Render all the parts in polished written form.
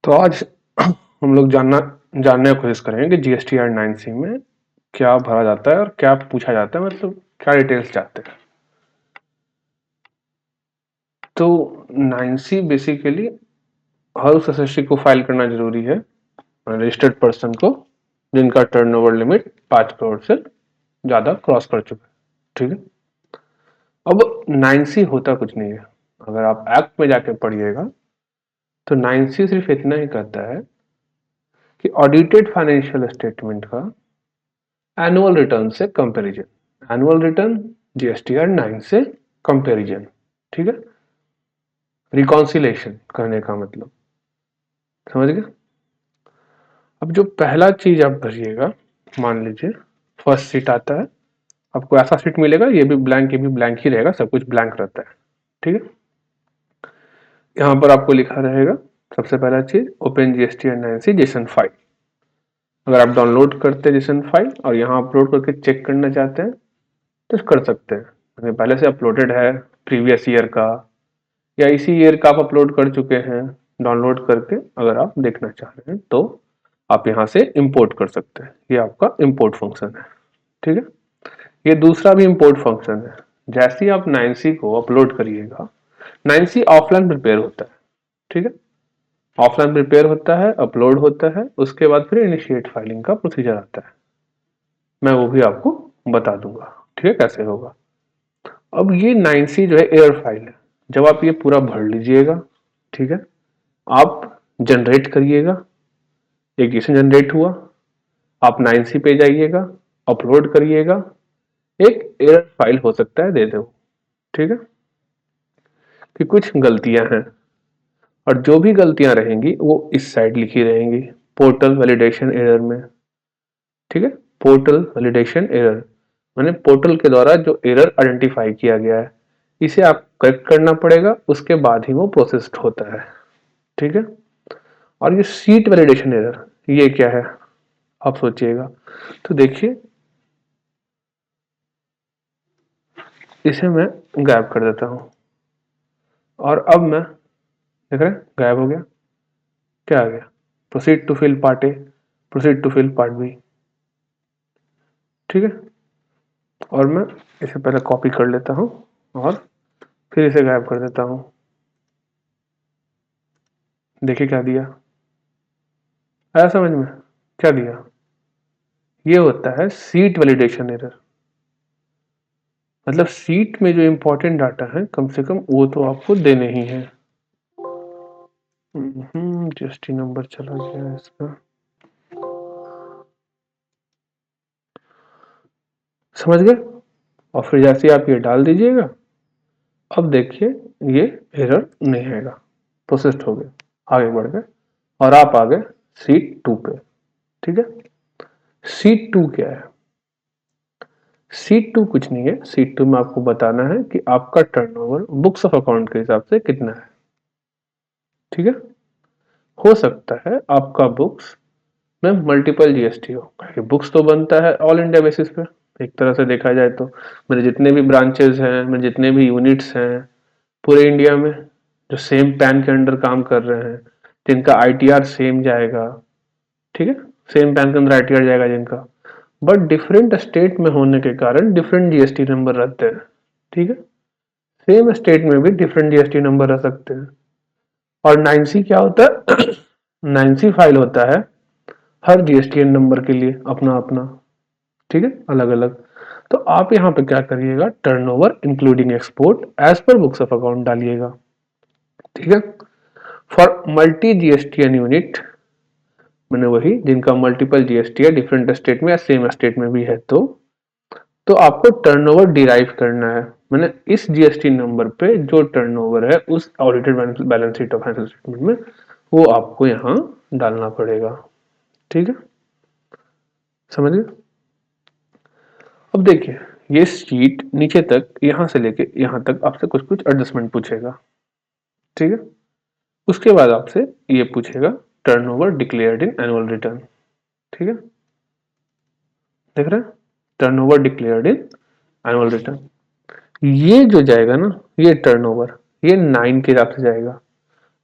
तो आज हम लोग जानने की कोशिश करेंगे कि जीएसटीआर 9C में क्या भरा जाता है और क्या पूछा जाता है, मतलब क्या डिटेल्स चाहते हैं। तो 9C बेसिकली हर उस एसएससी को फाइल करना जरूरी है, रजिस्टर्ड पर्सन को जिनका टर्नओवर लिमिट 5 करोड़ से ज्यादा क्रॉस कर चुका है। ठीक है। अब 9C होता कुछ नहीं है। अगर आप एक्ट में जाके पढ़िएगा तो 9C सिर्फ इतना ही कहता है कि ऑडिटेड फाइनेंशियल स्टेटमेंट का एनुअल रिटर्न से कंपैरिजन। एनुअल रिटर्न जीएसटीआर 9 से कंपैरिजन। ठीक है। रिकॉन्सिलेशन करने का मतलब, समझ गए। अब जो पहला चीज आप भरिएगा, मान लीजिए फर्स्ट सीट आता है, आपको ऐसा सीट मिलेगा, ये भी ब्लैंक ही रहेगा, सब कुछ ब्लैंक रहता है। ठीक है। यहाँ पर आपको लिखा रहेगा सबसे पहला चीज open GSTR 9C JSON file. अगर आप डाउनलोड करते हैं जेसन फाइल और यहाँ अपलोड करके चेक करना चाहते हैं तो कर सकते हैं। पहले से अपलोडेड है प्रीवियस ईयर का या इसी ईयर का आप अपलोड कर चुके हैं डाउनलोड करके, अगर आप देखना चाह रहे हैं तो आप यहाँ से इंपोर्ट कर सकते हैं। ये आपका इंपोर्ट फंक्शन है। ठीक है। ये दूसरा भी इंपोर्ट फंक्शन है। जैसे ही आप 9C को अपलोड करिएगा, 9C ऑफलाइन प्रिपेयर होता है। ठीक है। ऑफलाइन प्रिपेयर होता है, अपलोड होता है, उसके बाद फिर इनिशिएट फाइलिंग का प्रोसीजर आता है। मैं वो भी आपको बता दूंगा। ठीक है, कैसे होगा। अब ये 9C जो है एयर फाइल है। जब आप ये पूरा भर लीजिएगा, ठीक है, आप जनरेट करिएगा। एक इसमें जनरेट हुआ, आप 9C पे जाइएगा, अपलोड करिएगा, एक एरर फाइल हो सकता है दे दो। ठीक है, कि कुछ गलतियां हैं और जो भी गलतियां रहेंगी वो इस साइड लिखी रहेंगी पोर्टल वैलिडेशन एरर में। ठीक है। पोर्टल वैलिडेशन एरर माने पोर्टल के द्वारा जो एरर आइडेंटिफाई किया गया है, इसे आप करेक्ट करना पड़ेगा, उसके बाद ही वो प्रोसेस्ड होता है। ठीक है। और ये सीट वैलिडेशन एरर, ये क्या है आप सोचिएगा। तो देखिए, इसे मैं गायब कर देता हूं और अब मैं देख रहे हैं गायब हो गया। क्या आ गया? Proceed to fill part A, proceed to fill part B. ठीक है। और मैं इसे पहले कॉपी कर लेता हूं और फिर इसे गायब कर देता हूं। देखिए क्या दिया, आया समझ में? क्या दिया? ये होता है सीट वैलिडेशन एरर। मतलब सीट में जो इंपॉर्टेंट डाटा है कम से कम वो तो आपको देने ही है। जीएसटी नंबर चला गया इसका, समझ गए। और फिर जैसे आप ये डाल दीजिएगा, अब देखिए ये एरर नहीं आएगा, प्रोसेस्ड हो गया, आगे बढ़ गए और आप आ गए सीट 2 पे। ठीक है। सीट 2 क्या है? सीट 2 कुछ नहीं है। सीट 2 में आपको बताना है कि आपका टर्नओवर बुक्स ऑफ अकाउंट के हिसाब से कितना है। ठीक है। हो सकता है आपका बुक्स में मल्टीपल जीएसटी हो, बुक्स तो बनता है ऑल इंडिया बेसिस पे। एक तरह से देखा जाए तो मेरे जितने भी ब्रांचेस हैं, मेरे जितने भी यूनिट्स हैं पूरे इंडिया में, जो सेम पैन के अंडर काम कर रहे हैं, जिनका आईटीआर सेम जाएगा। ठीक है। सेम पैन के अंदर आईटीआर जाएगा जिनका, बट डिफरेंट स्टेट में होने के कारण डिफरेंट जीएसटी नंबर रहते हैं। ठीक है। सेम स्टेट में भी डिफरेंट जीएसटी नंबर रह सकते हैं। और 9C क्या होता है? 9C फाइल होता है हर जीएसटीएन नंबर के लिए अपना अपना। ठीक है, अलग अलग। तो आप यहाँ पे क्या करिएगा, turnover including export as per books of account डालिएगा। ठीक है। फॉर मल्टी जीएसटीएन यूनिट, मैंने वही जिनका मल्टीपल जीएसटी है डिफरेंट स्टेट में या सेम स्टेट में भी है, तो आपको टर्नओवर डिराइव करना है। मैंने इस जीएसटी नंबर पे जो टर्नओवर है उस audited balance sheet of financial statement में वो आपको यहाँ डालना पड़ेगा। ठीक है, समझ गए। अब देखिए ये शीट नीचे तक यहां से लेके यहां तक आपसे कुछ कुछ एडजस्टमेंट पूछेगा। ठीक है। उसके बाद आपसे ये पूछेगा turnover declared in annual return. ठीक है, देख रहे हैं, turnover declared in annual return. ये जो जाएगा ना, ये टर्नओवर, ये 9 के हिसाब से जाएगा।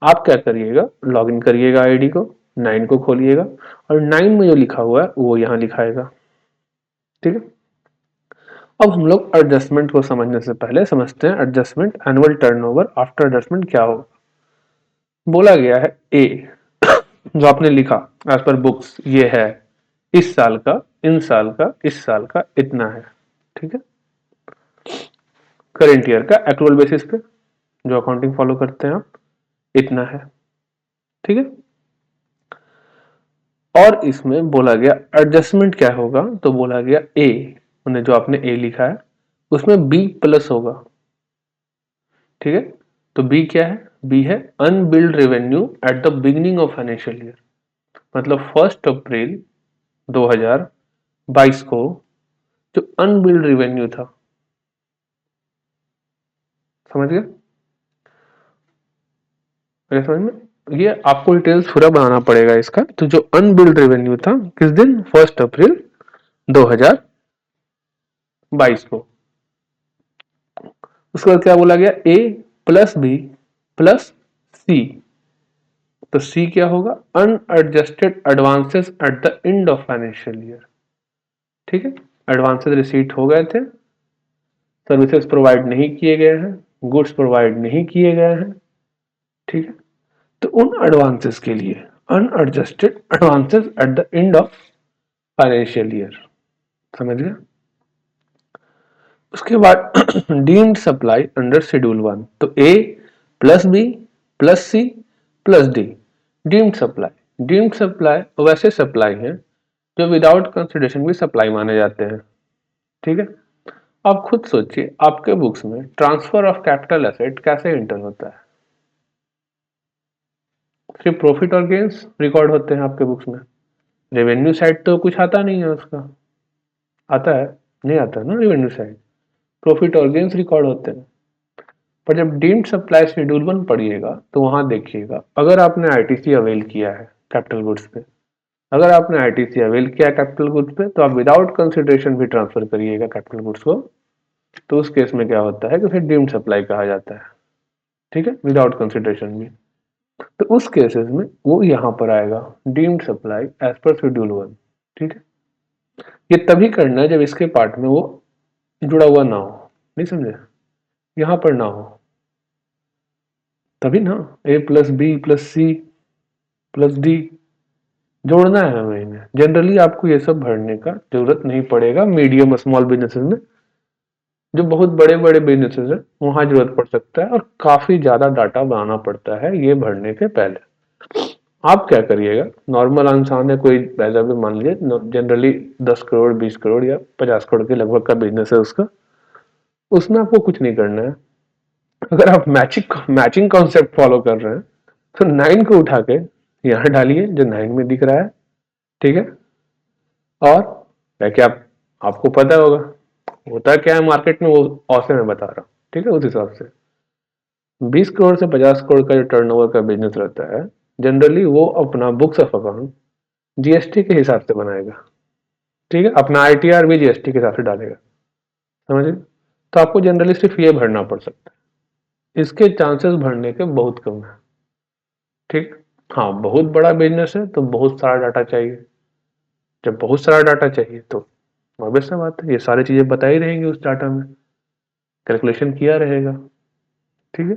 आप क्या करिएगा, लॉग इन करिएगा आईडी को, 9 को खोलिएगा और 9 में जो लिखा हुआ है वो यहाँ लिखाएगा। ठीक है, अब हम लोग एडजस्टमेंट को समझने से पहले समझते हैं adjustment annual turnover after adjustment क्या होगा। बोला गया है ए, जो आपने लिखा एज पर बुक्स ये है, इस साल का, इन साल का, इस साल का इतना है। ठीक है, करेंट ईयर का एक्रुअल बेसिस पे जो अकाउंटिंग फॉलो करते हैं आप, इतना है। ठीक है, और इसमें बोला गया एडजस्टमेंट क्या होगा, तो बोला गया ए, मैंने जो आपने ए लिखा है उसमें बी प्लस होगा। ठीक है, तो बी क्या है, बी है unbilled revenue at the beginning of financial year, मतलब 1 अप्रैल 2022 को जो अनबिल्ड रेवेन्यू था, समझ गए मेरे समझ में, ये आपको डिटेल्स पूरा बनाना पड़ेगा इसका। तो जो अनबिल्ड रेवेन्यू था किस दिन, 1 अप्रैल 2022 को। उसके बाद क्या बोला गया, ए प्लस बी प्लस सी, तो सी क्या होगा, unadjusted advances at the end of financial year. ठीक है, एडवांसेस रिसीट हो गए थे, सर्विसेज प्रोवाइड नहीं किए गए हैं, गुड्स प्रोवाइड नहीं किए गए हैं। ठीक है, तो उन एडवांसेस के लिए unadjusted advances at the end of financial year, समझ गए। उसके बाद डीम्ड सप्लाई अंडर शेड्यूल 1, तो A plus B plus C plus D, deemed supply. Deemed supply वैसे सप्लाई हैं जो विदाउट कंसिडरेशन भी सप्लाई माने जाते हैं। ठीक है, आप खुद सोचिए आपके बुक्स में ट्रांसफर ऑफ कैपिटल एसेट कैसे एंटर होता है, सिर्फ प्रॉफिट और गेन्स रिकॉर्ड होते हैं आपके बुक्स में, रेवेन्यू साइड तो कुछ आता नहीं है उसका, आता है नहीं आता ना रेवेन्यू साइड, प्रॉफिट और गेन्स रिकॉर्ड होते हैं। पर जब डीम्ड सप्लाई शेड्यूल 1 पढ़िएगा तो वहां देखिएगा, अगर आपने आईटीसी अवेल किया है कैपिटल गुड्स पे, अगर आपने आईटीसी अवेल किया कैपिटल गुड्स पे, तो आप विदाउट कंसिडरेशन भी ट्रांसफर करिएगा कैपिटल गुड्स को, तो उस केस में क्या होता है कि फिर डीम्ड सप्लाई कहा जाता है। ठीक है, विदाउट कंसिडरेशन भी, तो उस केसेस में वो यहाँ पर आएगा deemed supply as per schedule 1। ठीक है, ये तभी करना है जब इसके पार्ट में वो जुड़ा हुआ ना हो, नहीं समझे, यहाँ पर ना हो तभी ना, A plus B plus C plus D जोड़ना है हमें इन्हें। जनरली आपको ये सब भरने का जरूरत नहीं पड़ेगा, मीडियम स्मॉल बिजनेसेस में, जो बहुत बड़े बड़े बिजनेसेस है वहां जरूरत पड़ सकता है और काफी ज्यादा डाटा बनाना पड़ता है ये भरने के पहले। आप क्या करिएगा, नॉर्मल इंसान है कोई, वैसा भी मान लीजिए जनरली 10 करोड़ 20 करोड़ या 50 करोड़ के लगभग का बिजनेस है उसका, उसमें आपको कुछ नहीं करना है। अगर आप मैचिंग कॉन्सेप्ट फॉलो कर रहे हैं तो 9 को उठा के यहाँ डालिए जो 9 में दिख रहा है। ठीक है, और क्या आप, आपको पता होगा होता क्या है मार्केट में, वो औसत मैं बता रहा हूँ। ठीक है, उस हिसाब से 20 करोड़ से 50 करोड़ का जो टर्नओवर का बिजनेस रहता है, जनरली वो अपना बुक्स ऑफ अकाउंट जीएसटी के हिसाब से बनाएगा। ठीक है, अपना आईटीआर भी जीएसटी के हिसाब से डालेगा, समझिए। तो आपको जनरली सिर्फ ये भरना पड़ सकता है, इसके चांसेस भरने के बहुत कम है। ठीक, हाँ बहुत बड़ा बिजनेस है तो बहुत सारा डाटा चाहिए, जब बहुत सारा डाटा चाहिए तो ऑब्वियस सा बात है ये सारी चीजें बताई रहेंगी, उस डाटा में कैलकुलेशन किया रहेगा। ठीक है,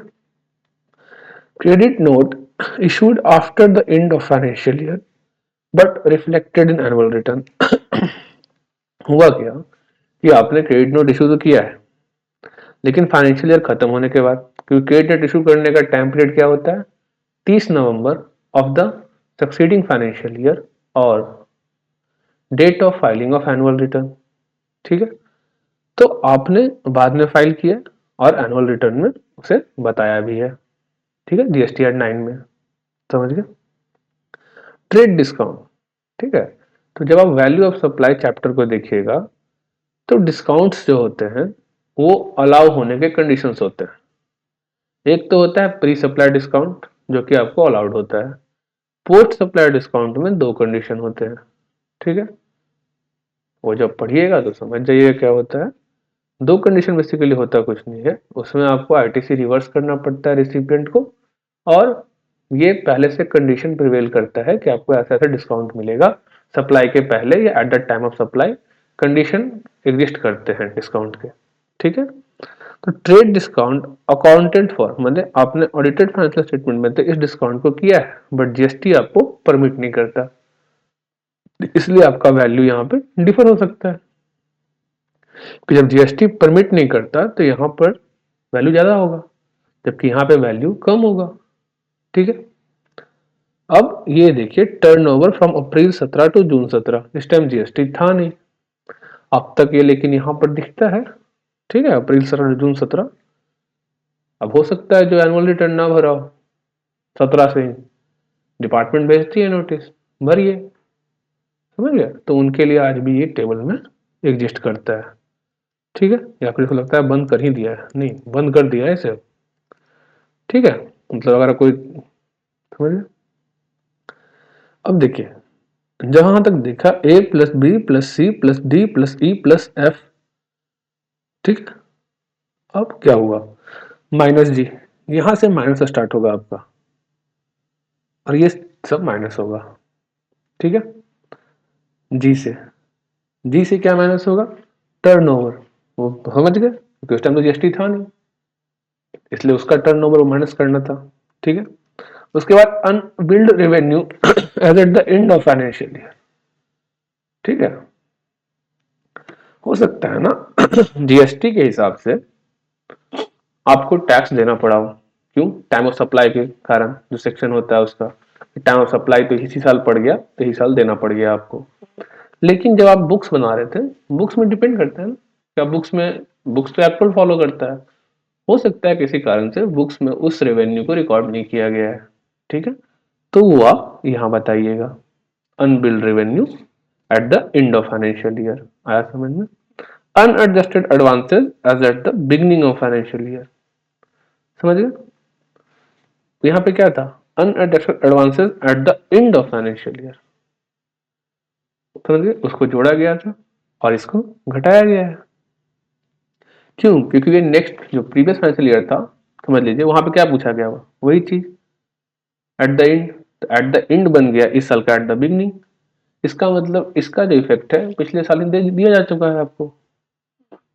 credit note issued after the end of financial year but reflected in annual return। हुआ क्या कि आपने क्रेडिट नोट इशू तो किया है लेकिन फाइनेंशियल ईयर खत्म होने के बाद, क्योंकि क्रेडिट नोट इशू करने का टाइम पीरियड क्या होता है, 30 November of the succeeding financial year और date of filing of annual return. ठीक है, तो आपने बाद में फाइल किया और एनुअल रिटर्न में उसे बताया भी है। ठीक है, जीएसटी एड 9 में, समझ गए। ट्रेड डिस्काउंट, ठीक है, तो जब आप वैल्यू ऑफ सप्लाई चैप्टर को देखिएगा तो डिस्काउंट्स जो होते हैं वो अलाउ होने के कंडीशंस होते हैं। एक तो होता है प्री सप्लाई डिस्काउंट जो कि आपको अलाउड होता है, पोस्ट सप्लाई डिस्काउंट में 2 कंडीशन होते हैं। ठीक है, वो जब पढ़िएगा तो समझ जाइएगा क्या होता है। 2 कंडीशन बेसिकली होता कुछ नहीं है, उसमें आपको आईटीसी रिवर्स करना पड़ता है रिसिपिएंट को, और ये पहले से कंडीशन प्रिवेल करता है कि आपको ऐसा ऐसा डिस्काउंट मिलेगा सप्लाई के पहले या at the time of supply, condition exist करते हैं डिस्काउंट के, ठीक है। तो ट्रेड डिस्काउंट अकाउंटेड फॉर, मतलब आपने ऑडिटेड फाइनेंशियल स्टेटमेंट में तो इस डिस्काउंट को किया है, बट जीएसटी आपको परमिट नहीं करता, इसलिए आपका वैल्यू यहाँ पे डिफर हो सकता है कि जब जीएसटी परमिट नहीं करता तो यहाँ पर वैल्यू ज्यादा होगा, जबकि यहाँ पे वैल्यू कम होगा, ठीक है। अब ये देखिए turnover from April 17 to June 17, इस टाइम जीएसटी था नहीं अब तक ये, लेकिन यहाँ पर दिखता है, ठीक है, अप्रैल 17 जून 17। अब हो सकता है जो एनुअल रिटर्न ना भरा हो 17 से ही डिपार्टमेंट भेजती है नोटिस, भरिए, समझ गया, तो उनके लिए आज भी ये टेबल में एग्जिस्ट करता है, ठीक है। या फिर इसको लगता है बंद कर ही दिया है, नहीं बंद कर दिया है इसे, ठीक है, मतलब अगर कोई, समझ गया। अब देखिए जहां तक देखा a plus B plus C plus D plus E plus F, ठीक, अब क्या हुआ, माइनस जी, यहां से माइनस स्टार्ट होगा आपका और ये सब माइनस होगा, ठीक है। जी से क्या माइनस होगा, टर्नओवर, वो समझ गए क्योंकि उस टाइम तो जीएसटी था नहीं, इसलिए उसका टर्नओवर माइनस करना था, ठीक है। उसके बाद unbilled revenue as at the end of financial year, ठीक है। हो सकता है ना जीएसटी के हिसाब से आपको टैक्स देना पड़ा हो, क्यों, टाइम ऑफ सप्लाई के कारण, जो सेक्शन होता है उसका, टाइम ऑफ सप्लाई तो इसी साल पड़ गया तो इसी साल देना पड़ गया आपको। लेकिन जब आप बुक्स बना रहे थे, बुक्स में डिपेंड करता है ना, क्या बुक्स में, बुक्स तो एक्चुअल फॉलो करता है, हो सकता है किसी कारण से बुक्स में उस रेवेन्यू को रिकॉर्ड नहीं किया गया है, ठीक है, तो वो आप यहाँ बताइएगा, unbilled revenue at the end of financial year, आया समझ में। Unadjusted advances as at the beginning of financial year, समझ गए, तो यहाँ पे क्या था, unadjusted advances at the end of financial year, समझ गए, उसको जोड़ा गया था और इसको घटाया गया है, क्यों, क्योंकि ये नेक्स्ट जो प्रीवियस फाइनेंशियल ईयर था, समझ लीजिए वहां पे क्या पूछा गया हुआ, वही चीज एट द एंड, तो एट द एंड बन गया इस साल का एट द बिगनिंग, इसका मतलब इसका जो इफेक्ट है पिछले साल ही दिया जा चुका है आपको,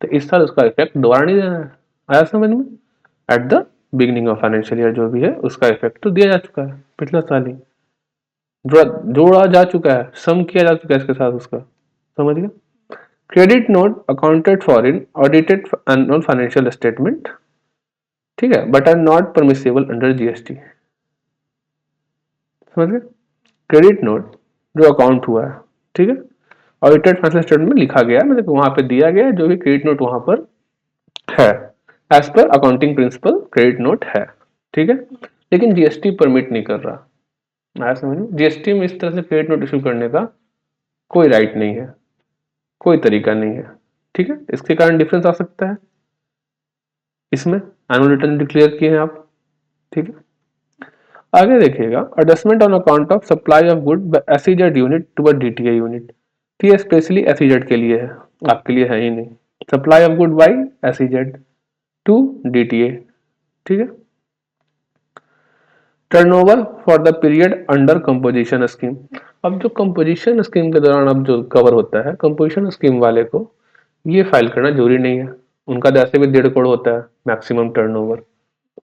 तो इस साल उसका इफेक्ट दोबारा नहीं देना है, आया समझ में, at the beginning of financial year जो भी है उसका इफेक्ट तो दिया जा चुका है पिछला साल ही, जोड़ा जा चुका है, सम किया जा चुका है इसके साथ उसका, समझ गए। Credit note accounted for in audited annual financial statement, ठीक है, but are not permissible under GST, समझ गए, क्रेडिट नोट जो अकाउंट हुआ है, ठीक है, ऑडिटेड फाइनेंशियल स्टेटमेंट में लिखा गया है, मतलब वहां पे दिया गया है जो भी क्रेडिट नोट वहां पर है, as per accounting principle credit note है, ठीक है, लेकिन जीएसटी परमिट नहीं कर रहा, आया समझ में, जीएसटी में इस तरह से क्रेडिट नोट इशू करने का कोई राइट नहीं है, कोई तरीका नहीं है, ठीक है, इसके कारण डिफरेंस आ सकता है, इसमें एनुअल रिटर्न डिक्लेयर किए हैं आप, ठीक है। आगे देखिएगा, adjustment on account of supply of good by SEZ unit to DTA unit, तो ये स्पेशली एसईजेड के लिए है, आपके लिए है ही नहीं, supply of good by SEZ to DTA, ठीक है। Turnover for the period under composition scheme, अब जो कंपोजिशन स्कीम के दौरान अब जो कवर होता है, कंपोजिशन स्कीम वाले को ये फाइल करना जरूरी नहीं है, उनका तो ऐसे भी 1.5 करोड़ होता है मैक्सिमम टर्नओवर,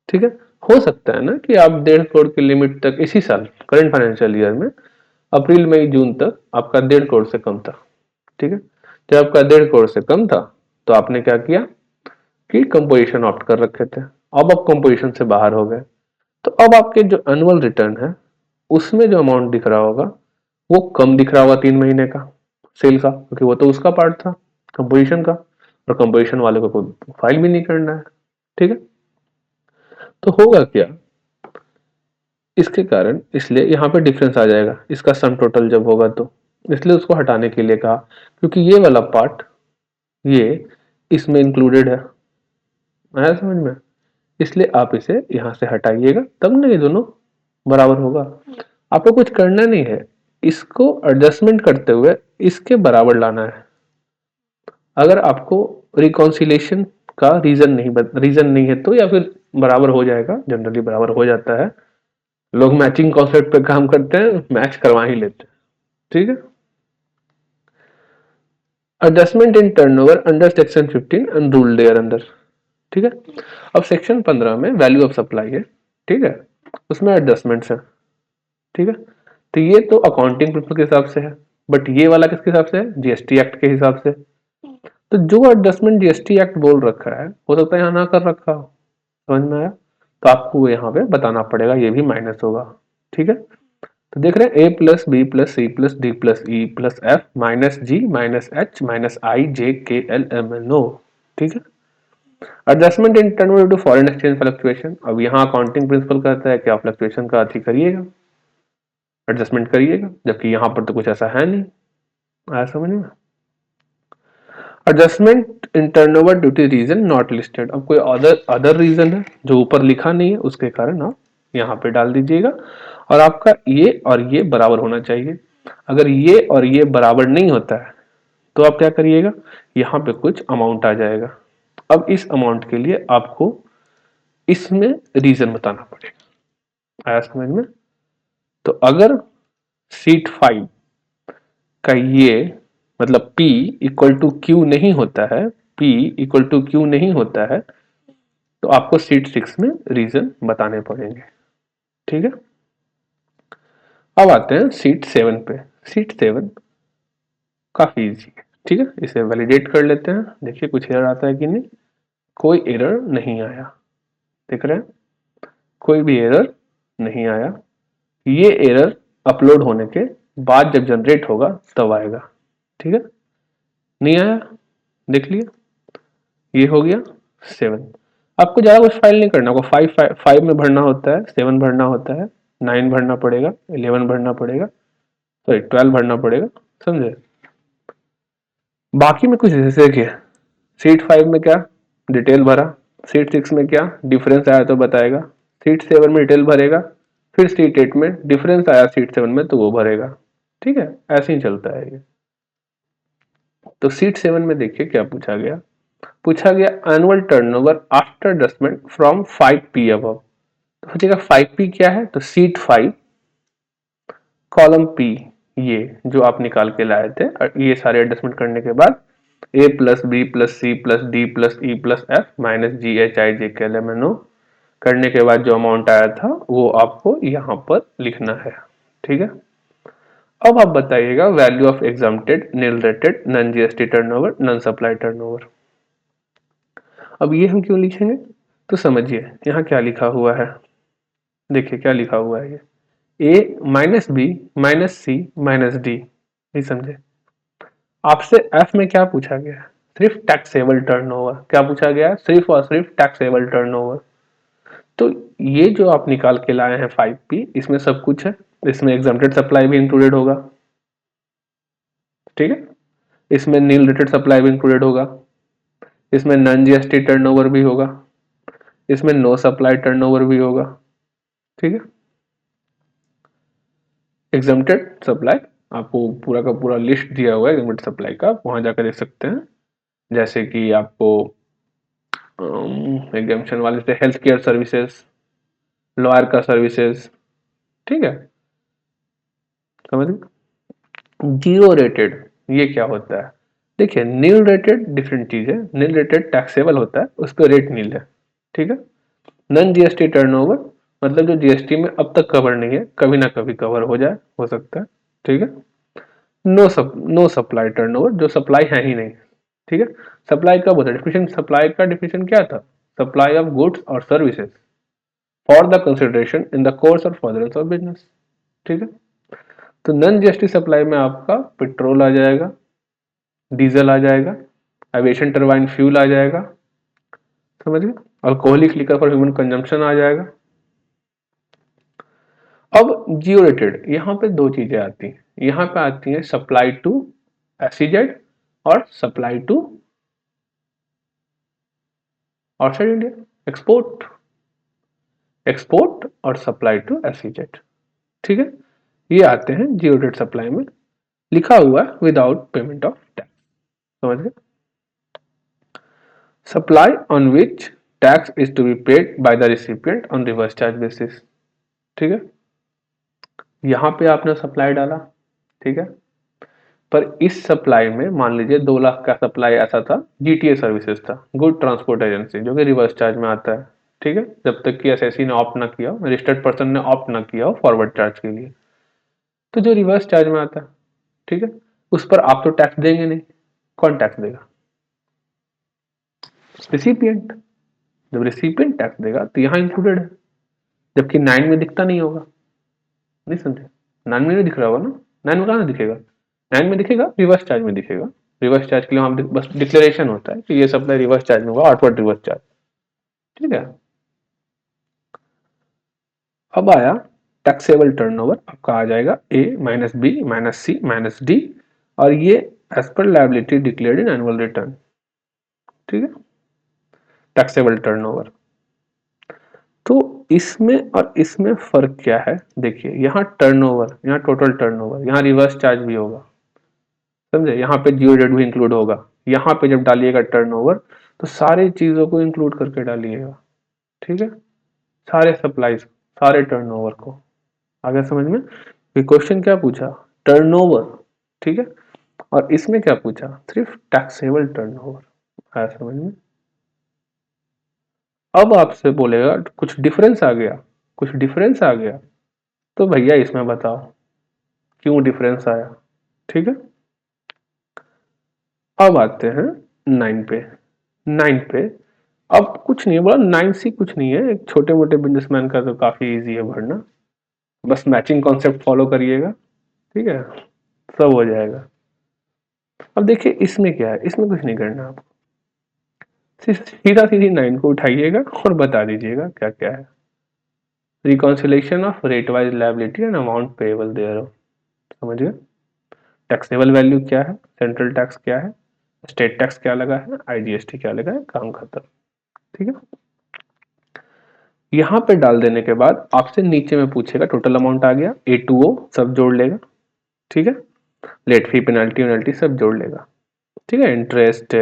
ठीक है। हो सकता है ना कि आप 1.5 करोड़ की लिमिट तक इसी साल करंट फाइनेंशियल ईयर में अप्रैल मई जून तक आपका 1.5 करोड़ से कम था, ठीक है, जब आपका 1.5 करोड़ से कम था तो आपने क्या किया कि कंपोजिशन ऑप्ट कर रखे थे, अब आप कंपोजिशन से बाहर हो गए, तो अब आपके जो एनुअल रिटर्न है उसमें जो अमाउंट दिख रहा होगा वो कम दिख रहा होगा 3 महीने का सेल का, क्योंकि वो तो उसका पार्ट था कंपोजिशन का, और कंपोजिशन वाले को कोई फाइल भी नहीं करना है, ठीक है। तो होगा क्या इसके कारण, इसलिए यहाँ पे डिफरेंस आ जाएगा इसका सम टोटल जब होगा तो, इसलिए उसको हटाने के लिए कहा, क्योंकि ये वाला पार्ट ये इसमें इंक्लूडेड है, आया समझ में, इसलिए आप इसे यहाँ से हटाइएगा तब ना ये दोनों बराबर होगा, आपको कुछ करना नहीं है, इसको एडजस्टमेंट करते हुए इसके बराबर लाना है, अगर आपको रिकॉन्सिलेशन का रीजन नहीं है तो, या फिर बराबर हो जाएगा, जनरली बराबर हो जाता है, लोग मैचिंग कॉन्सेप्ट पे काम करते हैं, मैच करवा ही लेते हैं, ठीक है। Adjustment in turnover under section 15 and rule thereunder, ठीक है। अब सेक्शन 15 में वैल्यू ऑफ सप्लाई है, ठीक है, उसमें एडजस्टमेंट्स है, ठीक है। तो ये तो अकाउंटिंग प्रिंसिपल के हिसाब से है, बट ये वाला किसके हिसाब से है? जीएसटी एक्ट के हिसाब से। तो जो एडजस्टमेंट जीएसटी एक्ट बोल रखा है हो सकता है यहाँ ना कर रखा हो, समझ में आया? तो आपको यहाँ पे बताना पड़ेगा, ये भी माइनस होगा, ठीक है। तो देख रहे हैं A plus B plus C plus D plus E plus F minus G minus H minus I J K L M N O, ठीक है। Adjustment in turn to foreign exchange fluctuation, अब यहाँ अकाउंटिंग प्रिंसिपल कहता है कि आप fluctuation का अति करिएगा, एडजस्टमेंट करिएगा, जबकि यहाँ पर तो कुछ ऐसा है नहीं, आया समझ में? Adjustment in turnover due to reason not listed, अब कोई अदर रीजन है जो ऊपर लिखा नहीं है, उसके कारण आप यहाँ पे डाल दीजिएगा। और आपका ये और ये बराबर होना चाहिए। अगर ये और ये बराबर नहीं होता है तो आप क्या करिएगा, यहाँ पे कुछ अमाउंट आ जाएगा। अब इस अमाउंट के लिए आपको इसमें रीजन बताना पड़ेगा, आया समझ में? तो अगर सीट 5 का ये मतलब P इक्वल टू क्यू नहीं होता है, P इक्वल टू क्यू नहीं होता है, तो आपको सीट 6 में रीजन बताने पड़ेंगे, ठीक है। अब आते हैं सीट 7 पे। सीट 7 काफी इजी है, ठीक है, इसे वैलिडेट कर लेते हैं, देखिए कुछ एरर आता है कि नहीं। कोई एरर नहीं आया, देख रहे हैं, कोई भी एरर नहीं आया। ये एरर अपलोड होने के बाद जब जनरेट होगा तब आएगा, ठीक है। नहीं आया, देख लिया, ये हो गया 7। आपको ज्यादा कुछ फाइल नहीं करना होगा, 5 में भरना होता है, 7 भरना होता है, 9 भरना पड़ेगा, 11 भरना पड़ेगा, सॉरी 12 भरना पड़ेगा, समझे? बाकी में कुछ जैसे कि सीट 5 में क्या डिटेल भरा, सीट 6 में क्या डिफरेंस आया तो बताएगा, सीट 7 में डिटेल भरेगा, फिर सीट 8 में डिफरेंस आया सीट 7 में तो वो भरेगा, ठीक है, ऐसे ही चलता है ये। तो सीट 7 में देखिए क्या पूछा गया, पूछा गया annual turnover after adjustment from 5P above. तो सोचिएगा 5P क्या है, तो सीट 5 कॉलम P, ये जो आप निकाल के लाए थे, ये सारे एडजस्टमेंट करने के बाद A plus B plus C plus D plus E plus F minus G H I J K L M N ओ करने के बाद जो अमाउंट आया था वो आपको यहाँ पर लिखना है, ठीक है। अब आप बताइएगा value of exempted nil rated non GST turnover non supply turnover. अब ये हम क्यों लिखेंगे, तो समझिए यहाँ क्या लिखा हुआ है, देखिए क्या लिखा हुआ है, ये ए minus B minus C minus D, नहीं समझे? आपसे एफ में क्या पूछा गया है, सिर्फ टैक्सेबल टर्नओवर, क्या पूछा गया है, सिर्फ और सिर्फ टैक्सेबल टर्नओवर। तो ये जो आप निकाल के लाए हैं 5P, इसमें सब कुछ है, इसमें एग्जम्प्टेड सप्लाई भी इंक्लूडेड होगा, ठीक है, इसमें नील रेटेड सप्लाई भी इंक्लूडेड होगा, इसमें नॉन जीएसटी टर्नओवर भी होगा, इसमें नो सप्लाई टर्नओवर भी होगा, ठीक है। एग्जम्प्टेड सप्लाई आपको पूरा का पूरा लिस्ट दिया हुआ है एग्जम्प्टेड सप्लाई का, वहां जाकर देख सकते हैं, जैसे कि आपको एग्जाम्पशन वाले से हेल्थ केयर सर्विसेज, लॉयर का सर्विसेज, ठीक है, समझ गए। जीरो रेटेड ये क्या होता है, देखिए नील रेटेड डिफरेंट चीज है, नील रेटेड टैक्सेबल होता है, उस पर रेट नील है, ठीक है। नॉन जीएसटी टर्नओवर मतलब जो जीएसटी में अब तक कवर नहीं है, कभी ना कभी कवर हो जाए, हो सकता है, ठीक है। नो सप्लाई टर्नओवर जो सप्लाई है ही नहीं, ठीक है। सप्लाई कब होता है, डिफिनेशन सप्लाई का डिफिनेशन क्या था, सप्लाई ऑफ गुड्स और services for the consideration in the course और फर्दरेंस ऑफ बिजनेस, ठीक है। तो नॉन जीएसटी सप्लाई में आपका पेट्रोल आ जाएगा, डीजल आ जाएगा, एविएशन टरबाइन फ्यूल आ जाएगा, समझ गए, alcoholic liquor for human consumption आ जाएगा। अब जियो रेटेड यहाँ पे दो चीजें आती हैं, यहाँ पे आती है सप्लाई टू एसीजेड और supply to outside India, export, export और सप्लाई टू एसीजेड, ठीक है। ये आते हैं जियो रेट सप्लाई में, लिखा हुआ है विदाउट पेमेंट ऑफ टैक्स, समझ गए। Supply on which tax is to be paid by the recipient on reverse charge basis, ठीक है। यहाँ पे आपने सप्लाई डाला, ठीक है, पर इस सप्लाई में मान लीजिए 2 लाख का सप्लाई ऐसा था, जीटीए सर्विसेज था, गुड ट्रांसपोर्ट एजेंसी, जो कि रिवर्स चार्ज में आता है, ठीक है, जब तक कि एसएससी ने ऑप्ट ना किया हो, रजिस्टर्ड पर्सन ने ऑप्ट ना किया हो फॉरवर्ड चार्ज के लिए, तो जो रिवर्स चार्ज में आता है, ठीक है, उस पर आप तो टैक्स देंगे नहीं, कौन टैक्स देगा? रिसिपिएंट। जब रिसिपिएंट टैक्स देगा तो यहाँ इंक्लूडेड है, जबकि 9 में दिखता नहीं होगा, नहीं समझे? 9 में नहीं दिख रहा होगा ना, 9 में कहाँ दिखेगा? 9 में दिखेगा, रिवर्स चार्ज में दिखेगा। रिवर्स चार्ज के लिए वहां बस डिक्लेरेशन होता है कि ये सप्लाई रिवर्स चार्ज में होगा, आउटवर्ड रिवर्स चार्ज, ठीक है। अब आया टैक्सेबल टर्नओवर, आपका आ जाएगा A minus B minus C minus D, और ये as per liability declared in annual return, ठीक है, टैक्सेबल टर्नओवर। तो इसमें और इसमें फर्क क्या है? देखिए, यहाँ टर्नओवर, यहाँ टोटल टर्नओवर, यहाँ रिवर्स चार्ज भी होगा, समझे, यहाँ पे जियो डेट भी इंक्लूड होगा। यहाँ पे जब डालिएगा टर्नओवर तो सारी चीजों को इंक्लूड करके डालिएगा, ठीक है, सारे सप्लाईज, सारे टर्नओवर को। आगे समझ में? क्वेश्चन क्या पूछा? टर्नओवर, ठीक है, और इसमें क्या पूछा? सिर्फ टैक्सेबल टर्नओवर। आया समझ में? अब आपसे बोलेगा कुछ डिफरेंस आ गया, कुछ डिफरेंस आ गया, तो भैया इसमें बताओ क्यों डिफरेंस आया, ठीक है। अब आते हैं 9 पे। 9 पे अब कुछ नहीं है, बोला 9C कुछ नहीं है, एक छोटे मोटे बिजनेसमैन का तो काफी इजी है भरना, बस मैचिंग कॉन्सेप्ट फॉलो करिएगा, ठीक है, सब हो जाएगा। अब देखिए इसमें क्या है, इसमें कुछ नहीं करना आपको, सीधा सीधी 9 को उठाइएगा और बता दीजिएगा क्या क्या है। Reconciliation of rate wise liability and amount payable thereof, समझ गए? टैक्सेबल वैल्यू क्या है, सेंट्रल टैक्स क्या है, स्टेट टैक्स क्या लगा है, आईजीएसटी क्या लगा है, काम खत्म, ठीक है। यहां पे डाल देने के बाद आपसे नीचे में पूछेगा, टोटल अमाउंट आ गया, A2O सब जोड़ लेगा, ठीक है, लेट फी पेनल्टी वेनल्टी सब जोड़ लेगा, ठीक है, interest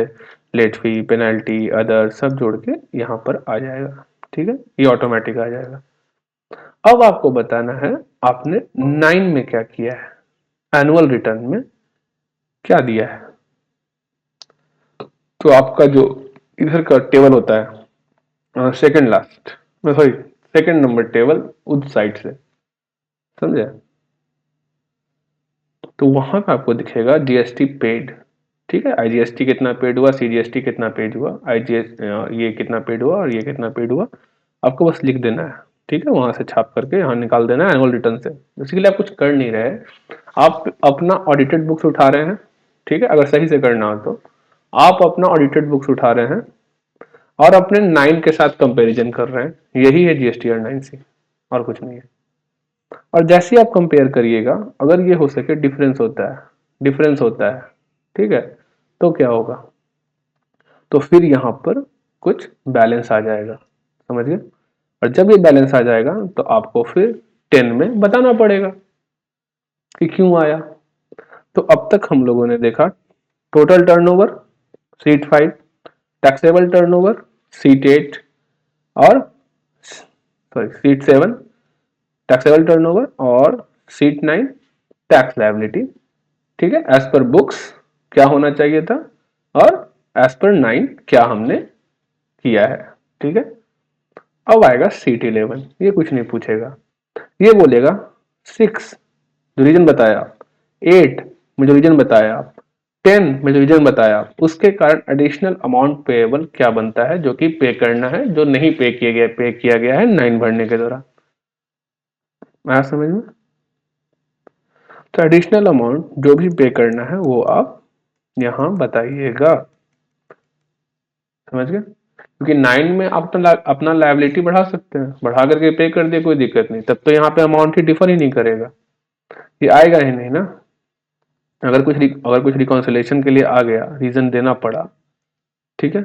late fee penalty other सब जोड़ के यहाँ पर आ जाएगा, ठीक है, ये ऑटोमेटिक आ जाएगा। अब आपको बताना है आपने 9 में क्या किया है, एनुअल रिटर्न में क्या दिया है। तो आपका जो इधर का टेबल होता है, second last, sorry second number table उस साइड से, समझे? तो वहां पे आपको दिखेगा जीएसटी पेड, ठीक है, आईजीएसटी कितना पेड हुआ, सीजीएसटी कितना पेड हुआ, आईजीएस ये कितना पेड हुआ और ये कितना पेड हुआ, आपको बस लिख देना है, ठीक है, वहां से छाप करके यहाँ निकाल देना है एनुअल रिटर्न से। बेसिकली आप कुछ कर नहीं रहे, आप अपना ऑडिटेड बुक्स उठा रहे हैं, ठीक है, अगर सही से करना हो तो आप अपना ऑडिटेड बुक्स उठा रहे हैं और अपने 9 के साथ कंपैरिजन कर रहे हैं, यही है जीएसटी और 9C, और कुछ नहीं है। और जैसे ही आप कंपेयर करिएगा, अगर ये हो सके डिफरेंस होता है, डिफरेंस होता है, ठीक है, तो क्या होगा? तो फिर यहाँ पर कुछ बैलेंस आ जाएगा, समझ गए? और जब ये बैलेंस आ जाएगा तो आपको फिर 10 में बताना पड़ेगा कि क्यों आया। तो अब तक हम लोगों ने देखा total turnover seat 5, taxable turnover seat 8, और सॉरी सीट 7 टैक्सेबल टर्नओवर, और सीट 9 टैक्स लायबिलिटी, ठीक है, एज पर बुक्स क्या होना चाहिए था, और एज पर 9 क्या हमने किया है, ठीक है। अब आएगा सीट 11, ये कुछ नहीं पूछेगा, ये बोलेगा 6 जो रीजन बताया आप, 8 में जो रीजन बताया आप, 10 में जो रीजन बताया आप, उसके कारण एडिशनल अमाउंट पेएबल क्या बनता है, जो कि पे करना है, जो नहीं पे किया गया है 9 भरने के दौरान। आया समझ में? तो एडिशनल अमाउंट जो भी पे करना है वो आप यहां बताइएगा, समझ गए? क्योंकि 9 में आप तो अपना लायबिलिटी बढ़ा सकते हैं, बढ़ा करके पे कर दे, कोई दिक्कत नहीं, तब तो यहाँ पे अमाउंट ही डिफर ही नहीं करेगा, ये आएगा ही नहीं ना। अगर कुछ रिकॉन्सिलेशन के लिए आ गया, रीजन देना पड़ा, ठीक है,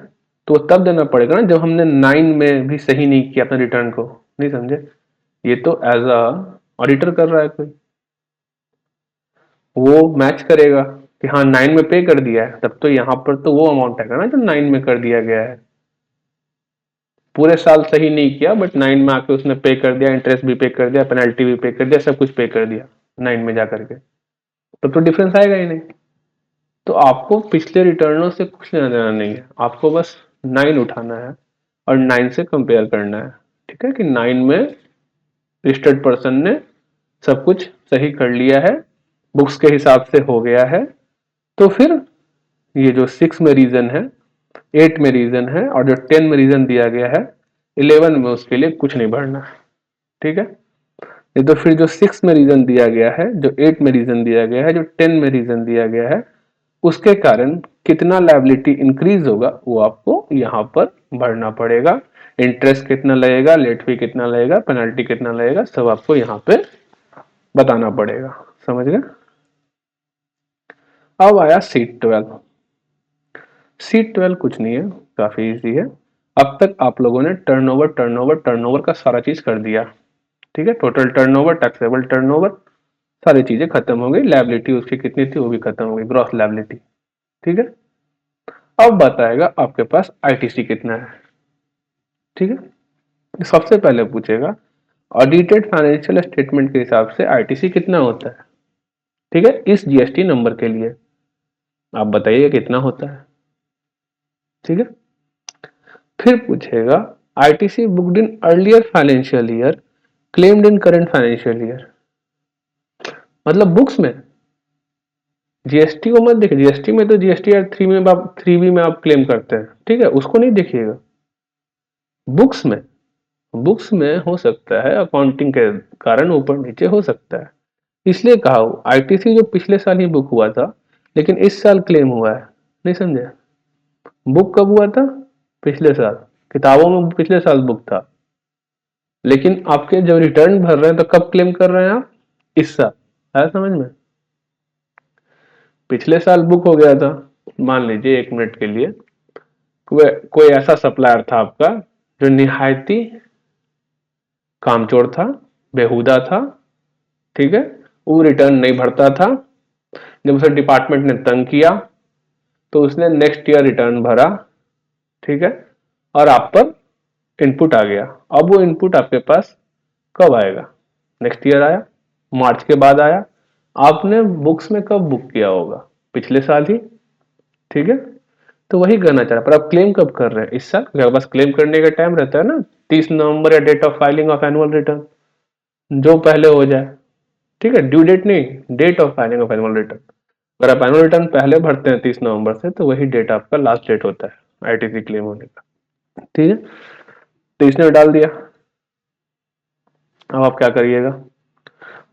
तो तब देना पड़ेगा ना जब हमने 9 में भी सही नहीं किया अपने रिटर्न को, नहीं समझे? ये तो एज अ ऑडिटर कर रहा है कोई, वो मैच करेगा कि हाँ 9 में पे कर दिया है, तब तो यहाँ पर तो वो अमाउंट आएगा ना जो 9 में कर दिया गया है। पूरे साल सही नहीं किया बट 9 में आके उसने पे कर दिया, इंटरेस्ट भी पे कर दिया, पेनल्टी भी पे कर दिया, सब कुछ पे कर दिया 9 में जाकर के, तो डिफरेंस आएगा ही नहीं। तो आपको पिछले रिटर्नों से कुछ लेना देना नहीं है, आपको बस 9 उठाना है और 9 से कंपेयर करना है। ठीक है कि 9 में रजिस्टर्ड पर्सन ने सब कुछ सही कर लिया है, बुक्स के हिसाब से हो गया है, तो फिर ये जो 6 में रीजन है, 8 में रीजन है और जो 10 में रीजन दिया गया है, 11 में उसके लिए कुछ नहीं भरना है। ठीक है, ये तो फिर जो 6 में रीजन दिया गया है, जो 8 में रीजन दिया गया है, जो 10 में रीजन दिया गया है, उसके कारण कितना लायबिलिटी इंक्रीज होगा वो आपको यहाँ पर भरना पड़ेगा। इंटरेस्ट कितना लगेगा, लेट फी कितना लगेगा, पेनल्टी कितना लगेगा, सब आपको यहाँ पे बताना पड़ेगा। समझ गए? अब आया सीट 12। सीट 12 कुछ नहीं है, काफी इजी है। अब तक आप लोगों ने टर्नओवर का सारा चीज कर दिया। ठीक है, टोटल टर्नओवर, टैक्सेबल टर्नओवर, सारी चीजें खत्म हो गई, लायबिलिटी उसकी कितनी थी वो भी खत्म हो गई, ग्रॉस लायबिलिटी। ठीक है, अब बताएगा आपके पास आईटीसी कितना है। ठीक है, सबसे पहले पूछेगा ऑडिटेड फाइनेंशियल स्टेटमेंट के हिसाब से आईटीसी कितना होता है। ठीक है, इस जीएसटी नंबर के लिए आप बताइए कितना होता है। ठीक है, फिर पूछेगा ITC booked in earlier financial year claimed in current financial year, मतलब बुक्स में। जीएसटी को मत देखिए, जीएसटी में तो जीएसटी आर 3 में आप क्लेम करते हैं। ठीक है, उसको नहीं देखिएगा। बुक्स में, बुक्स में हो सकता है अकाउंटिंग के कारण ऊपर नीचे हो सकता है, इसलिए कहा आईटीसी जो पिछले साल ही बुक हुआ था लेकिन इस साल क्लेम हुआ है। नहीं समझे? बुक कब हुआ था? पिछले साल, किताबों में पिछले साल बुक था, लेकिन आपके जब रिटर्न भर रहे हैं तो कब क्लेम कर रहे हैं आप? इस साल। आया समझ में? पिछले साल बुक हो गया था, मान लीजिए 1 मिनट के लिए कोई ऐसा सप्लायर था आपका जो निहायती कामचोर था, बेहुदा था। ठीक है, वो रिटर्न नहीं भरता था, जब उसे डिपार्टमेंट ने तंग किया तो उसने नेक्स्ट ईयर रिटर्न भरा। ठीक है, और आप पर इनपुट आ गया। अब वो इनपुट आपके पास कब आएगा? नेक्स्ट ईयर आया, मार्च के बाद आया। आपने बुक्स में कब बुक किया होगा? पिछले साल ही। ठीक है, तो वही करना चाह रहा, पर आप क्लेम कब कर रहे हैं? इस साल, क्योंकि बस क्लेम करने का टाइम रहता है ना 30 नवंबर या date of filing of annual return, जो पहले हो जाए। ठीक है, ड्यू डेट नहीं, date of filing of annual return. अगर आप एनुअल रिटर्न पहले भरते हैं 30 नवंबर से, तो वही डेट आपका लास्ट डेट होता है आईटीसी क्लेम होने का। ठीक है, तो इसने डाल दिया। अब आप क्या करिएगा?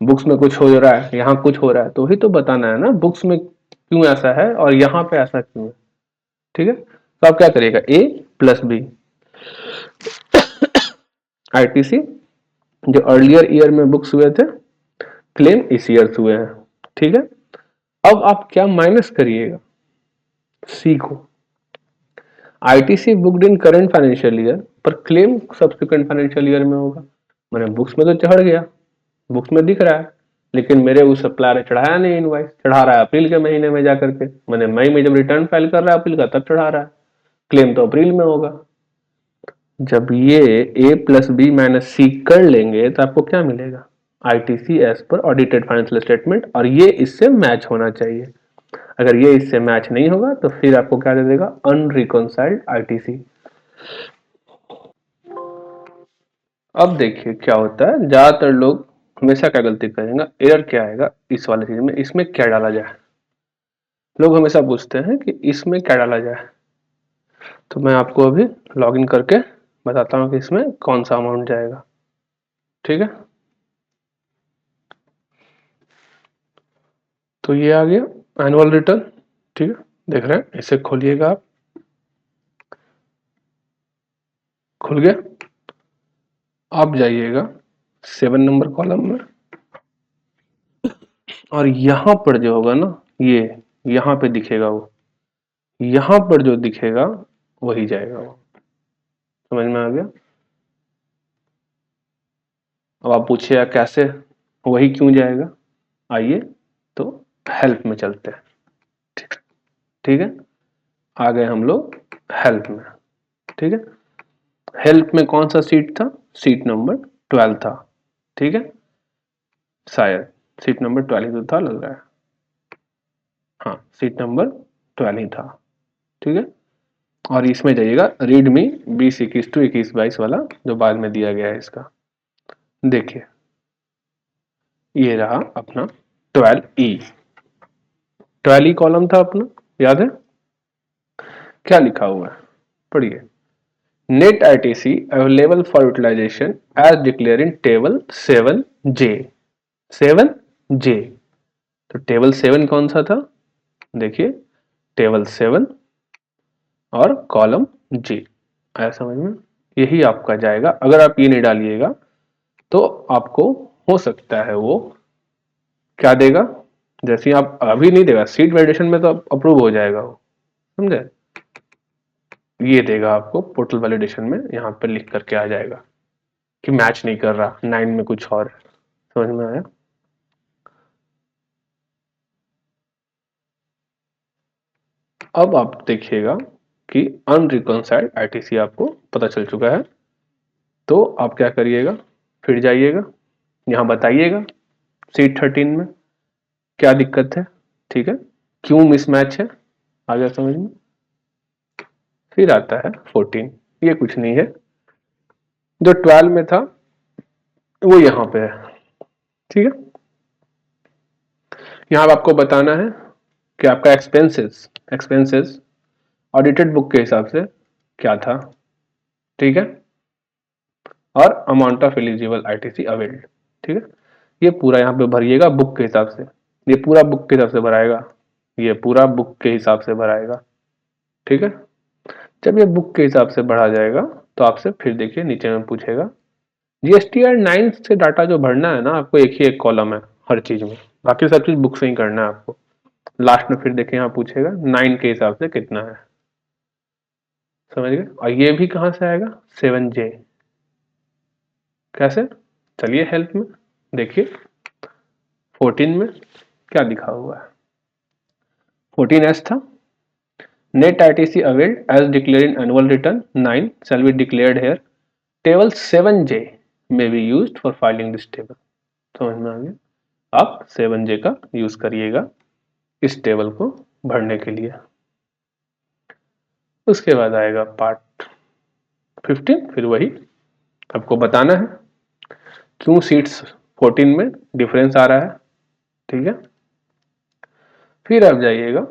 बुक्स में कुछ हो रहा है, यहाँ कुछ हो रहा है, तो ही तो बताना है ना बुक्स में क्यों ऐसा है और यहाँ पे ऐसा क्यों है। ठीक है, तो आप क्या करिएगा, ए प्लस बी, आईटीसी जो अर्लियर ईयर में बुक्स हुए थे, क्लेम इस ईयर हुए हैं। ठीक है, अब आप क्या माइनस करिएगा, सी को। आईटीसी बुक्ड इन करंट फाइनेंशियल ईयर पर क्लेम सब्सिक्वेंट फाइनेंशियल ईयर में होगा। मैंने बुक्स में तो चढ़ गया, बुक्स में दिख रहा है, लेकिन मेरे उस सप्लायर ने चढ़ाया नहीं, इनवाइस चढ़ा रहा है अप्रैल के महीने में जाकर के। मैंने मई में जब रिटर्न फाइल कर रहा है अप्रैल का, तब चढ़ा रहा है, क्लेम तो अप्रैल में होगा। जब ये A plus B minus C कर लेंगे तो आपको क्या मिलेगा? ITC as per audited financial statement, और ये इससे मैच होना चाहिए। अगर ये इससे मैच नहीं होगा तो फिर आपको क्या दे देगा? अनरिकॉन्साइल्ड आईटीसी। अब देखिए क्या होता है, ज्यादातर लोग हमेशा क्या गलती करेंगे, एरर क्या आएगा इस वाले चीज में, इसमें क्या डाला जाए। लोग हमेशा पूछते हैं कि इसमें क्या डाला जाए, तो मैं आपको अभी लॉगिन करके बताता हूँ कि इसमें कौन सा अमाउंट जाएगा। ठीक है, तो ये आ गया एनुअल रिटर्न। ठीक है, देख रहे हैं, इसे खोलिएगा आप, खुल गया। आप जाइएगा 7 नंबर कॉलम में, और यहां पर जो होगा ना, ये यहां पे दिखेगा, वो यहां पर जो दिखेगा वही जाएगा वो। समझ में आ गया? अब आप पूछिएगा कैसे, वही क्यों जाएगा? आइए तो हेल्प में चलते हैं। ठीक है, आ गए हम लोग हेल्प में। ठीक है, हेल्प में कौन सा सीट था, सीट नंबर 12 था, ठीक है, शायद सीट नंबर 12 ही तो था लग रहा है, हाँ सीट नंबर 12 ही था, ठीक है। और इसमें जाइएगा रीड मी 2021 to 21-22 वाला जो बाद में दिया गया है इसका, देखिए ये रहा अपना 12 कॉलम था अपना, याद है क्या लिखा हुआ है, पढ़िए। Net ITC available for utilisation as declare in table 7J, 7J, तो टेबल 7 कौन सा था, देखिए टेबल 7 और कॉलम J, आया समझ में, यही आपका जाएगा। अगर आप ये नहीं डालिएगा तो आपको हो सकता है वो क्या देगा, जैसे आप अभी नहीं देगा, सीट वैलिडेशन में तो अप्रूव हो जाएगा वो, समझे, ये देगा आपको पोर्टल वैलिडेशन में, यहाँ पर लिख करके आ जाएगा कि मैच नहीं कर रहा, 9 में कुछ और है, समझ में आया। अब आप देखिएगा कि अनरिकॉन्साइल्ड आईटीसी आपको पता चल चुका है, तो आप क्या करिएगा, फिर जाइएगा यहाँ बताइएगा सीट 13 में क्या दिक्कत है, ठीक है, क्यों मिसमैच है, आ गया समझ में। फिर आता है 14, ये कुछ नहीं है, जो 12 में था वो यहाँ पे है, ठीक है। यहाँ आपको बताना है कि आपका एक्सपेंसेस, एक्सपेंसेस ऑडिटेड बुक के हिसाब से क्या था, ठीक है, और amount of eligible ITC availed, ठीक है, ये पूरा यहाँ पे भरिएगा बुक के हिसाब से, ये पूरा बुक के हिसाब से भराएगा, ये पूरा बुक के हिसाब से भराएगा, ठीक है। जब ये बुक के हिसाब से बढ़ा जाएगा तो आपसे फिर देखिए नीचे में पूछेगा जीएसटीआर 9 से डाटा जो भरना है ना, आपको एक ही एक कॉलम है हर चीज में, बाकी सब चीज बुक से ही करना है आपको। लास्ट में फिर देखिए यहाँ पूछेगा 9 के हिसाब से कितना है, समझ गए, और ये भी कहाँ से आएगा 7J, कैसे, चलिए हेल्प में देखिए 14 में क्या लिखा हुआ है, 14S था, net ITC availed as declare in annual return 9 shall be declared here, table 7J may be used for filing this table, समझ में आ गया, आप 7J का यूज करिएगा इस टेबल को भरने के लिए। उसके बाद आएगा पार्ट 15, फिर वही आपको बताना है क्यों सीट्स 14 में डिफरेंस आ रहा है, ठीक है। फिर आप जाइएगा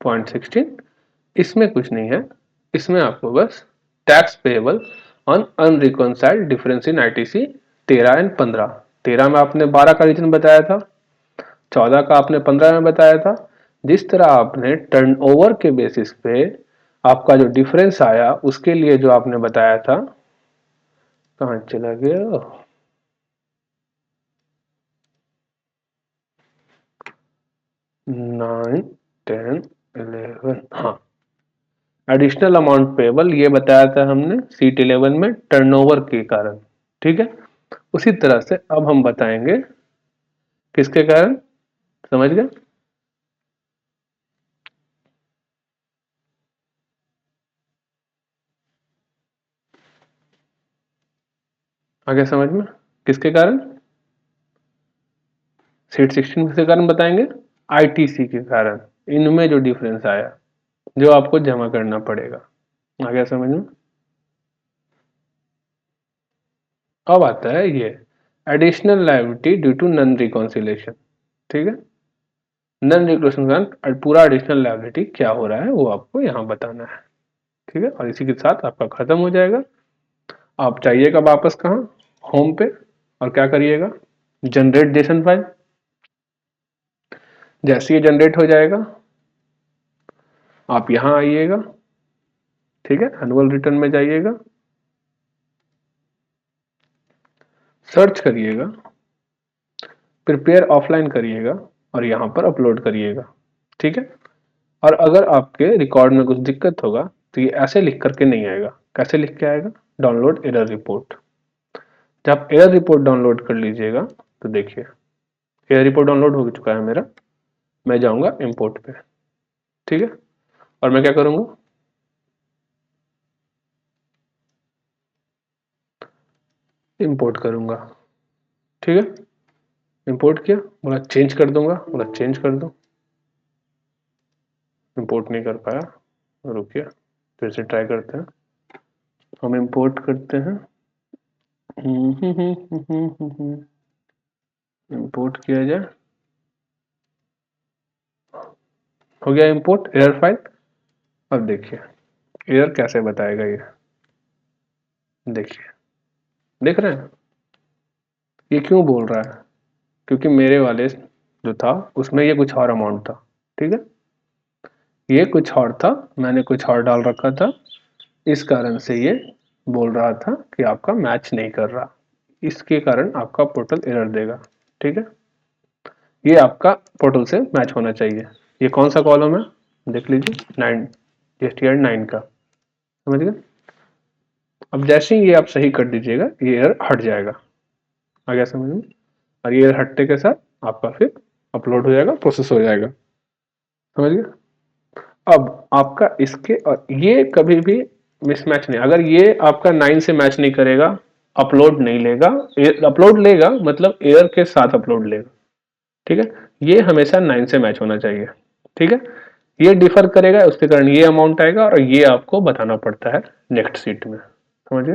पॉइंट 16, इसमें कुछ नहीं है, इसमें आपको बस tax payable on unreconciled difference in ITC 13 and 15, 13 में आपने 12 का रीजन बताया था, 14 का आपने 15 में बताया था, जिस तरह आपने टर्नओवर के बेसिस पे आपका जो डिफरेंस आया उसके लिए जो आपने बताया था, कहाँ चला गया, 9, 10, 11, हाँ एडिशनल अमाउंट पेबल ये बताया था हमने सीट 11 में टर्नओवर के कारण, ठीक है। उसी तरह से अब हम बताएंगे किसके कारण, समझ गए, आगे समझ में, किसके कारण, सीट 16 किसके कारण बताएंगे, आईटीसी के कारण, इनमें जो डिफरेंस आया जो आपको जमा करना पड़ेगा, आ गया समझ में। अब आता है ये additional liability due to non reconciliation, ठीक है, नन रिकॉन्सिलेशन के कारण पूरा एडिशनल लायबिलिटी क्या हो रहा है वो आपको यहाँ बताना है, ठीक है, और इसी के साथ आपका खत्म हो जाएगा। आप जाइएगा वापस कहाँ, होम पे, और क्या करिएगा, जनरेट जेसन फाइल, जैसे ये जनरेट हो जाएगा आप यहाँ आइएगा, ठीक है, एनुअल रिटर्न में जाइएगा, सर्च करिएगा, प्रिपेयर ऑफलाइन करिएगा और यहाँ पर अपलोड करिएगा, ठीक है। और अगर आपके रिकॉर्ड में कुछ दिक्कत होगा तो ये ऐसे लिख करके नहीं आएगा, कैसे लिख के आएगा, डाउनलोड एरर रिपोर्ट, जब एरर रिपोर्ट डाउनलोड कर लीजिएगा तो देखिए एरर रिपोर्ट डाउनलोड हो चुका है मेरा, मैं जाऊंगा इंपोर्ट पे, ठीक है, और मैं क्या करूंगा, इंपोर्ट करूंगा, ठीक है। इंपोर्ट किया, बोला चेंज कर दूंगा, बोला चेंज कर दो, इंपोर्ट नहीं कर पाया, रुकिए फिर से ट्राई करते हैं। हम इंपोर्ट करते हैं, इंपोर्ट किया जाए, हो गया इंपोर्ट एरर फाइल। अब देखिए एरर कैसे बताएगा ये, देखिए देख रहे हैं ये क्यों बोल रहा है, क्योंकि मेरे वाले जो था उसमें ये कुछ और अमाउंट था, ठीक है, ये कुछ और था, मैंने कुछ और डाल रखा था, इस कारण से ये बोल रहा था कि आपका मैच नहीं कर रहा, इसके कारण आपका पोर्टल एरर देगा, ठीक है। ये आपका पोर्टल से मैच होना चाहिए। ये कौन सा कॉलम है देख लीजिए, 9, str 9 का, समझ गए। अब जैसे ही ये आप सही कर दीजिएगा ये एरर हट जाएगा, आ गया समझ में। और ये एरर हटने के साथ आपका फिर अपलोड हो जाएगा, प्रोसेस हो जाएगा, समझ गए। अब आपका इसके और ये कभी भी मिसमैच नहीं, अगर ये आपका 9 से मैच नहीं करेगा, अपलोड नहीं लेगा, अपलोड लेगा मतलब एरर के साथ अपलोड लेगा, ठीक है। ये हमेशा 9 से मैच होना चाहिए, ठीक है। ये डिफर करेगा, उसके कारण ये अमाउंट आएगा और ये आपको बताना पड़ता है नेक्स्ट सीट में, समझिए।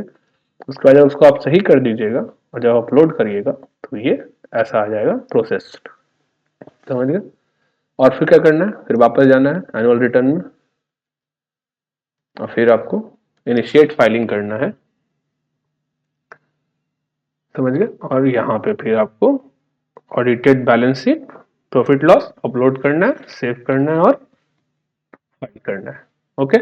उसके बाद जब उसको आप सही कर दीजिएगा और जब अपलोड करिएगा तो ये ऐसा आ जाएगा प्रोसेस्ड, समझ गए। और फिर क्या करना है, फिर वापस जाना है एनुअल रिटर्न में और फिर आपको इनिशिएट फाइलिंग करना है, समझ गए। और यहाँ पे फिर आपको audited balance sheet, profit loss upload करना है, सेव करना है और फाइल करना है, ओके।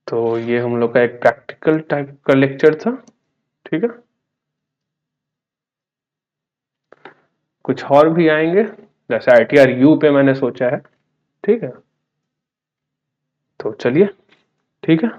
तो ये हम लोग का एक प्रैक्टिकल टाइप का लेक्चर था, ठीक है। कुछ और भी आएंगे, जैसे ITR-U पे मैंने सोचा है, ठीक है। तो चलिए, ठीक है।